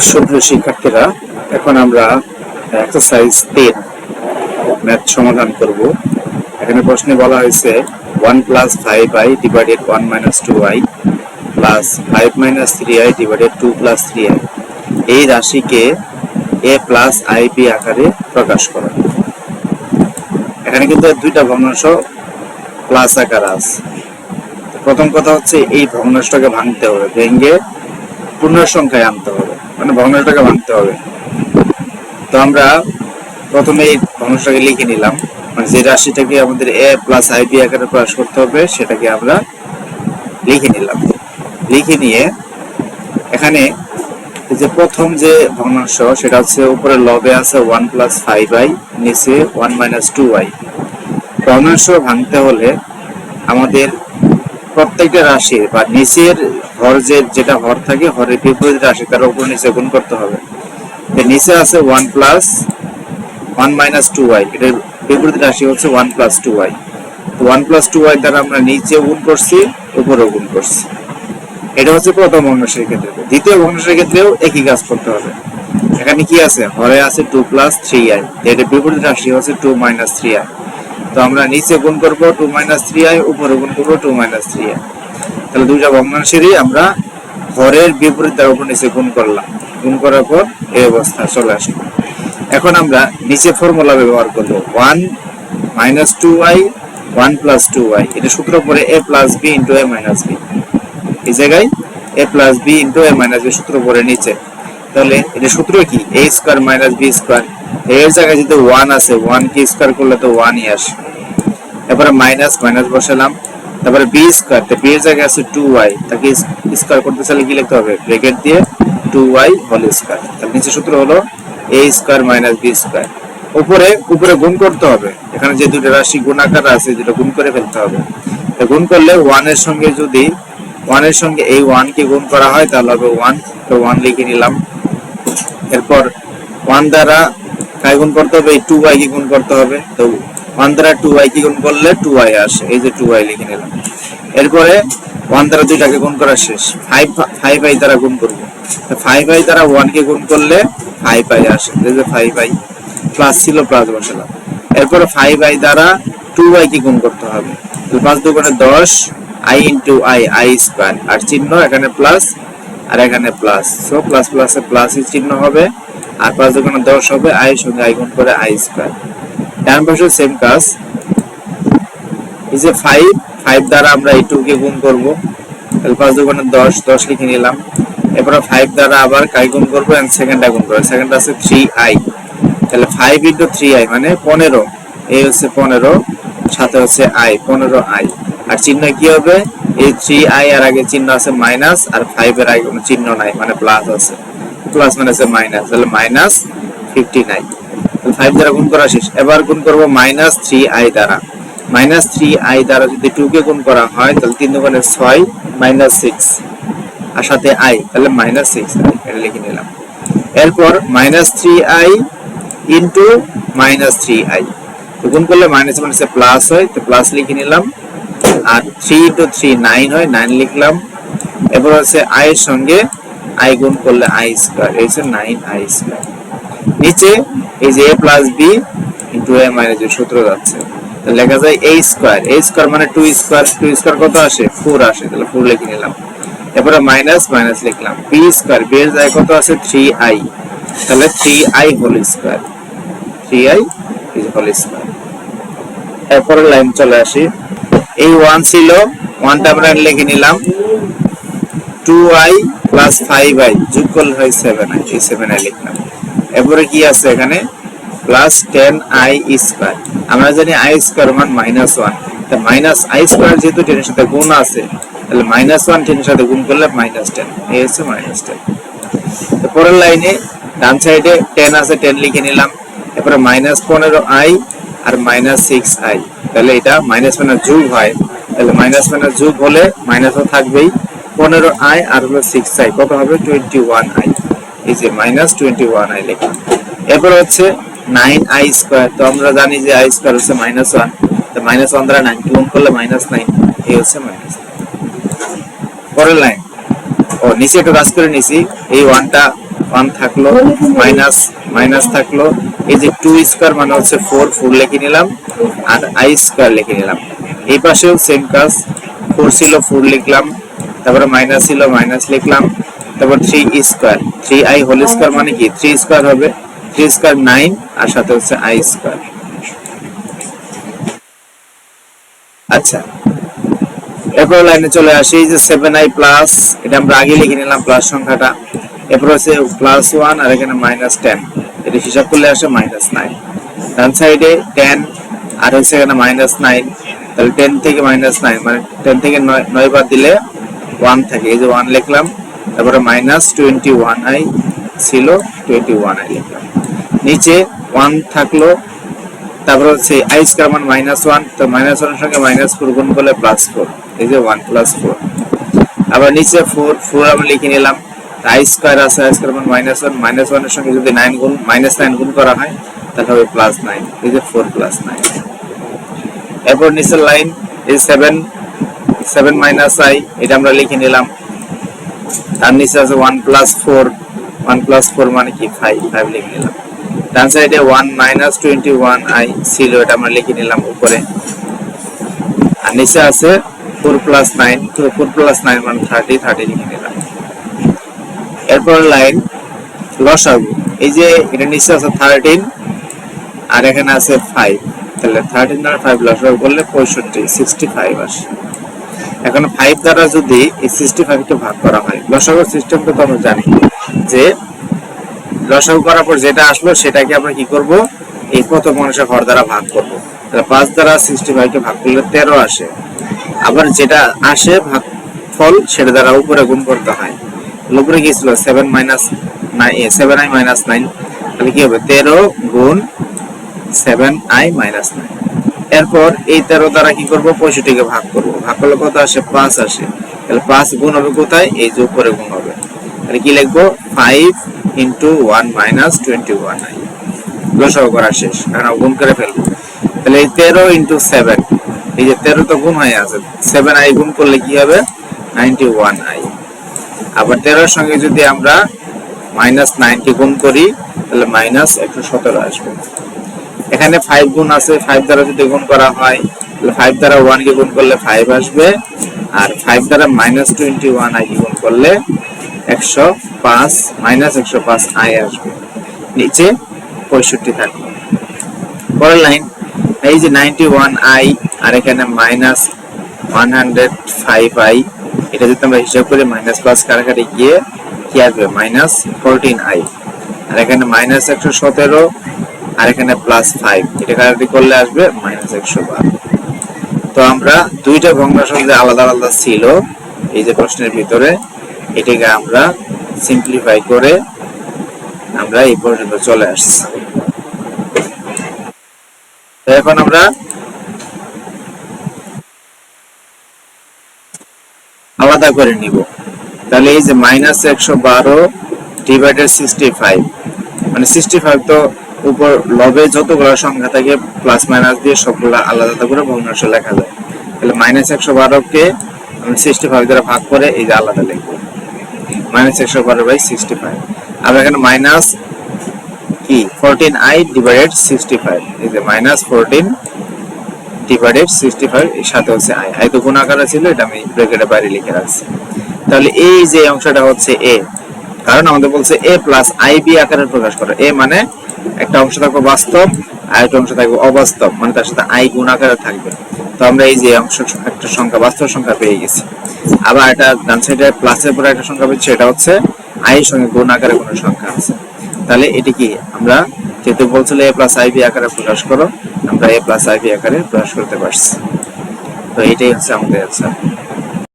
সুপ্রিয় শিক্ষার্থীরা, এখন আমরা এক্সারসাইজ 10 ম্যাথ সমাধান করব। এখানে প্রশ্নে বলা হয়েছে 1 + 5i divided 1 - 2i plus 5 - 3i divided 2 + 3i এই রাশিকে a + ib আকারে প্রকাশ করা। এখানে কিন্তু দুইটা ভগ্নাংশ প্লাস আকার আছে। প্রথম কথা হচ্ছে এই ভগ্নাংশটাকে ভাঙতে হবে, ভেঙে পূর্ণ সংখ্যায় আনতে হবে, মানে ভগ্নাংশটাকে ভাঙতে হবে। তো আমরা প্রথমে এই ভগ্নাংশটাকে লিখে নিলাম, মানে যে রাশিটাকে আমাদের a + ib আকারে প্রকাশ করতে হবে সেটাকে আমরা লিখে নিলাম। লিখে নিয়ে এখানে যে প্রথম যে ভগ্নাংশ সেটা হচ্ছে উপরে লবে আছে 1 + 5i, নিচে 1 - 2i। ভগ্নাংশ ভাঙতে হলে আমাদের প্রত্যেকটা রাশির বা নিচের হর যেটা হর থাকে, হরের বিপরীত রাশি তার উপর নিচে গুণ করতে হবে। নিচে আছে 1 + 1 - 2i, এটার বিপরীত রাশি হচ্ছে 1 + 2i। তো 1 + 2i দ্বারা আমরা নিচে গুণ করছি, উপরেও গুণ করছি। এটা হচ্ছে প্রথম ভগ্নাংশের ক্ষেত্রে। দ্বিতীয় ভগ্নাংশের ক্ষেত্রেও একই কাজ করতে হবে। এখানে কি আছে, হরে আছে 2 + 3i, এটার বিপরীত রাশি হচ্ছে 2 - 3i। তো আমরা নিচে গুণ করব 2 - 3i, উপরে গুণ করব 2 - 3i। তাহলে দুইটা ভগ্নাংশেরই আমরা হরের বিপরীত দ্বারা উপর নিচে গুণ করলাম। গুণ করার পর এই অবস্থা চলে আসলো। এখন আমরা নিচে ফর্মুলা ব্যবহার করব 1 - 2i 1 + 2i। এটা সূত্র পরে a + b * a - b। এই জায়গায় a + b * a - b সূত্র পরে নিচে। তাহলে এটা সূত্র কি, a² - b²। এর জায়গায় যদি 1 আছে, 1 কে স্কয়ার করলে তো 1ই আসে। এবারে মাইনাস বসালাম। তারপরে b², তো b এর জায়গায় আছে 2i, তাকে স্কয়ার করতে চাইলে কি লিখতে হবে, ব্র্যাকেট দিয়ে 2i হোল স্কয়ার। তার নিচে সূত্র হলো a² - b²। উপরে গুণ করতে হবে। এখানে যে দুটো রাশি গুণাকার আছে, দুটো গুণ করে ফেলতে হবে। তো গুণ করলে 1 এর সঙ্গে যদি 1 এর সঙ্গে এই 1 কে গুণ করা হয় তাহলে হবে 1। তো 1 লিখে নিলাম। এরপর 1 দ্বারা কাকে গুণ করতে হবে, এই 2i কে গুণ করতে হবে। তো 1 দ্বারা 2i কে গুণ করলে 2i আসে, এই যে 2i লিখে নিলাম। এরপরে 1 দ্বারা দুইটাকে গুণ করা শেষ, 5i দ্বারা গুণ করব। তো 5i দ্বারা 1 কে গুণ করলে 5i আসে, এই যে 5i। প্লাস ছিল, প্লাস বসালাম। এরপরে 5i দ্বারা 2i কে গুণ করতে হবে। তো 5 × 10 i * i² আর চিহ্ন এখানে প্লাস আর এখানে প্লাস, সো প্লাস প্লাসে প্লাসই চিহ্ন হবে। আর 5 × 10 হবে i সঙ্গে i গুণ করে i²। ডান পাশে সেম কাজ। এই যে 5 দ্বারা আমরা এই 2 কে গুণ করব। তাহলে 5 × 10 10 লিখে নিলাম। এরপরে 5 দ্বারা আবার কাই গুণ করব, এন্ড সেকেন্ডটা গুণ করব। সেকেন্ড আছে 3i। তাহলে 5 * 3i মানে 15। এই হচ্ছে 15, সাথে হচ্ছে i, 15i। আর চিহ্ন কি হবে, এই 3i এর আগে চিহ্ন আছে মাইনাস, আর 5 এর আগে কোনো চিহ্ন নাই, মানে প্লাস আছে। প্লাস মানে আছে মাইনাস, তাহলে -59। তাহলে 5 দ্বারা গুণ করা শেষ। এবার গুণ করব -3i দ্বারা। -3i দ্বারা যদি 2 কে গুণ করা হয় তাহলে 3 × 6 -6 আর সাথে i, তাহলে -6 এটা লিখে নিলাম। এরপর -3i * -3i, তো গুণ করলে মাইনাস মাইনাসে প্লাস হয়, তো প্লাস লিখে নিলাম। আর 3 * 3 9 হয়, 9 লিখলাম। এরপর হচ্ছে i এর সঙ্গে i গুণ করলে i², এই হচ্ছে 9i²। নিচে এই যে a + b * a - b সূত্র যাচ্ছে, তো লেখা যায় a² মানে 2² কত আসে, 4 আসে, তাহলে 4 লিখে নিলাম। এরপরে মাইনাস মাইনাস লিখলাম, b² b এর জায়গায় কত আছে 3i, তাহলে 3i whole square, 3i whole square. এরপরে লাইন চলে আসি। এই 1 ছিল, 1টা আমরা লিখে নিলাম। 2i + 5i যোগ করলে হয় 7i, এই 7i লিখলাম। এরপরে কি আছে এখানে, প্লাস 10i²। আমরা জানি i² মান -1, তো -i² যেহেতু 10 এর সাথে গুণ আছে, তাহলে -1 10 এর সাথে গুণ করলে -10, এই হচ্ছে -10। তো পরের লাইনে ডান সাইডে 10 আছে, 10 লিখে নিলাম। এরপরে -15i আর -6i, তাহলে এটা মাইনাস মাইনাস যোগ হয়, তাহলে মাইনাস মাইনাস যোগ হলে মাইনাসও থাকবেই। 15i আর হলো 6i কত হবে, 21i, এই যে -21i লিখলাম। এরপর হচ্ছে 9i², তো আমরা জানি যে i² হচ্ছে -1, তো -1 দ্বারা 9 গুণ করলে -9, এই হচ্ছে -9। পরের লাইন, নিচে একটু কাজ করে নিছি। এই 1টা 1 থাকলো, মাইনাস মাইনাস থাকলো, এই যে 2 স্কয়ার মানে হচ্ছে 4, 4 লিখে নিলাম, আর i স্কয়ার লিখে নিলাম। এই পাশেও সেম কাজ, 4 ছিল 4 লিখলাম, তারপরে মাইনাস ছিল মাইনাস লিখলাম, তারপর 3 স্কয়ার, 3i হোল স্কয়ার মানে কি 3 স্কয়ার হবে, 3 স্কয়ার 9, আর সাথে হচ্ছে i স্কয়ার। আচ্ছা, এরপর লাইনে চলে আসি, এই যে 7i প্লাস, এটা আমরা আগে লিখে নিলাম প্লাস সংখ্যাটা, এরপর হচ্ছে প্লাস 1 আর এখানে মাইনাস 10, এটা হিসাব করলে আসে মাইনাস 9। ডান সাইডে 10 আর হচ্ছে এখানে মাইনাস 9, তাহলে 10 থেকে মাইনাস 9 মানে 10 থেকে 9 বাদ দিলে 1 থাকে, এই যে 1 লিখলাম, তারপরে মাইনাস 21i ছিল 21i লিখলাম, নিচে 1 থাকলো, তারপর হচ্ছে i স্কয়ার মান -1, তো -1 এর সঙ্গে -4 গুণ করলে +4, এই যে 1 + 4। আবার নিচে 4 আমরা লিখে নিলাম, i স্কয়ার আছে, i স্কয়ার মান -1, -1 এর সঙ্গে যদি 9 গুণ -9 গুণ করা হয় তাহলে হবে +9, এই যে 4 + 9। এরপর নিচের লাইন এই 7 - i, এটা আমরা লিখে নিলাম, তার নিচে আছে 1 + 4, 1 + 4 মানে কি 5 লিখে নিলাম। ডান সাইডে 1 - 21i ছিল, এটা আমরা লিখে নিলাম উপরে, আর নিচে আছে 4 + 9, তো 4 + 9 মানে 30 লিখে নিলাম। এরপর লাইন লসাগু, এই যে এটা নিচে আছে 13 আর এখানে আছে 5, তাহলে 13 আর 5 লসাগু করলে 65 আসে। এখন 5 দ্বারা যদি এই 65 কে ভাগ করা হয়, লসাগুর সিস্টেমটা তো আমরা জানি যে লসাগু করার পর যেটা আসলো সেটাকে আমরা কি করব, এই প্রথম অংশের হর দ্বারা ভাগ করব, তাহলে 5 দ্বারা 65 কে ভাগ করলে 13 আসে। আবার যেটা আসে ভাগফল সেটা দ্বারা উপরে গুণ করতে হয়, উপরে কি ছিল 7i - 9, তাহলে কি হবে 13 গুণ 7i - 9। এরপর এই 13 দ্বারা কি করব, 65 কে ভাগ করব, ভাগ করলে কত আসে 5 আসে, তাহলে 5 গুণ হবে কোথায়, এই যে উপরে গুণ হবে, তাহলে কি লিখবো 5 * 1 - 21i। লসাগু করা শেষ, এখন গুণ করে ফেলবো, তাহলে এই 13 * 7, এই যে 13 তো গুণ হয়ে আছে, 7i গুণ করলে কি হবে 91i। আবার 13 এর সঙ্গে যদি আমরা -9 গুণ করি তাহলে -117 আসবে। এখানে 5 গুণ আছে, 5 দ্বারা যদি গুণ করা হয় তাহলে 5 দ্বারা 1 কে গুণ করলে 5 আসবে, আর 5 দ্বারা -21i কে গুণ করলে 105 -105i আসবে, নিচে 65 থাকবে। পরের লাইন এই যে 91i আর এখানে -105i, এটা যদি আমরা হিসাব করি মাইনাস প্লাস কাটাকাটি গিয়ে কি আসবে -14i, আর এখানে -117 আর এখানে +5, এটা কাটাকাটি করলে আসবে -112। তো আমরা দুইটা ভগ্নাংশ যে আলাদা আলাদা ছিল এই যে প্রশ্নের ভিতরে, এটাকে আমরা সিম্পলিফাই করে আমরা এই পর্যন্ত চলে আসছি। তো এখন আমরা আলাদা করে নিব, তাহলে এই যে -112 / 65, মানে 65 তো উপর লবে যতগুলো সংখ্যা থাকে প্লাস মাইনাস দিয়ে সবগুলা আলাদা করে ভগ্নাংশ লেখা যায়, তাহলে -112 কে আমি 65 দ্বারা ভাগ করে এই যে আলাদা লিখব, -112/65। আর এখানে মাইনাস কি 14i / 65, এই যে -14 / 65, এর সাথে হচ্ছে i তো গুণ আকারে ছিল, এটা আমি ব্র্যাকেটের বাইরে লিখে রাখছি। তাহলে এই যে অংশটা হচ্ছে a, কারণ আমাদের বলছে a + ib আকারে প্রকাশ করো, a মানে একটা অংশ থাকবে বাস্তব আর একটা অংশ থাকবে অবাস্তব, মানে তার সাথে i গুণ আকারে থাকবে। তো আমরা এই যে অংশ একটা সংখ্যা বাস্তব সংখ্যা পেয়ে গেছি, আবার এটা ডান সাইডে প্লাসের পরে একটা সংখ্যা পেয়েছি, এটা হচ্ছে i এর সঙ্গে গুণ আকারে কোনো সংখ্যা আছে। তাহলে এটি কি আমরা যেহেতু বলছিল a + ib আকারে প্রকাশ করো, আমরা a + ib আকারে প্রকাশ করতে পারছি। তো এটাই হচ্ছে আমাদের অ্যান্সার।